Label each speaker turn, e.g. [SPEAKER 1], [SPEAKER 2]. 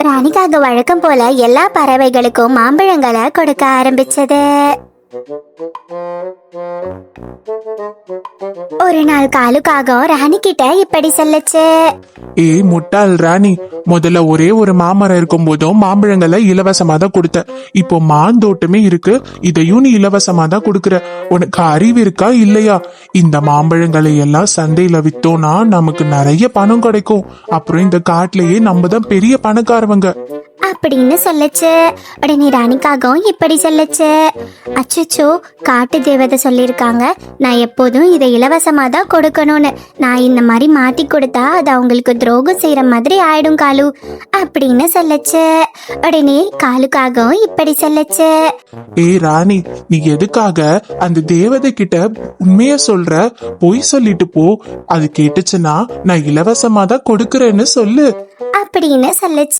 [SPEAKER 1] ராணிக்காக வழக்கம் போல எல்லா பறவைகளுக்கும் மாம்பழங்களை கொடுக்க ஆரம்பிச்சது. ஒரு நாள் காலுக்காக ராணி கிட்ட இப்படி சொல்லுச்சு.
[SPEAKER 2] ஏய் முட்டாள் ராணி, முதல்ல ஒரே ஒரு மாமரம் இருக்கும் போதும் மாம்பழங்களை இலவசமா தான் கொடுத்த. இப்போ மாந்தோட்டமே இருக்கு, இதையும் நீ இலவசமா தான் கொடுக்கற. உனக்கு அறிவு இருக்கா இல்லையா? இந்த மாம்பழங்களை எல்லாம் சந்தையில வித்தோம்னா நமக்கு நிறைய பணம் கிடைக்கும். அப்புறம் இந்த காட்டுலயே நம்ம தான் பெரிய பணக்காரவங்க
[SPEAKER 1] அப்படின்னு சொல்லுச்சு. உடனே ராணிக்காகவும் இப்படி சொல்லுச்சு. அச்சச்சோ, காட்டு தேவதை சொல்லியிருக்காங்க, நான் எப்போதும் இதை இலவசமா தான் கொடுக்கணும்னு. நான் இந்த மாதிரி மாத்தி கொடுத்தா அது அவங்களுக்கு துரோகம் செய்யற மாதிரி ஆயிடும் காலு அப்படின்னு சொல்லுச்சு. உடனே காலுக்காகவும் இப்படி சொல்லுச்சு.
[SPEAKER 2] ஏய் ராணி, நீ எதுக்காக அந்த தேவதை கிட்ட உண்மைய சொல்ற? பொய் சொல்லிட்டு போ. அது கேட்டுச்சுன்னா நான் இலவசமா தான் கொடுக்கறேன்னு சொல்லு
[SPEAKER 1] அப்படின்னு சொல்லுச்சு.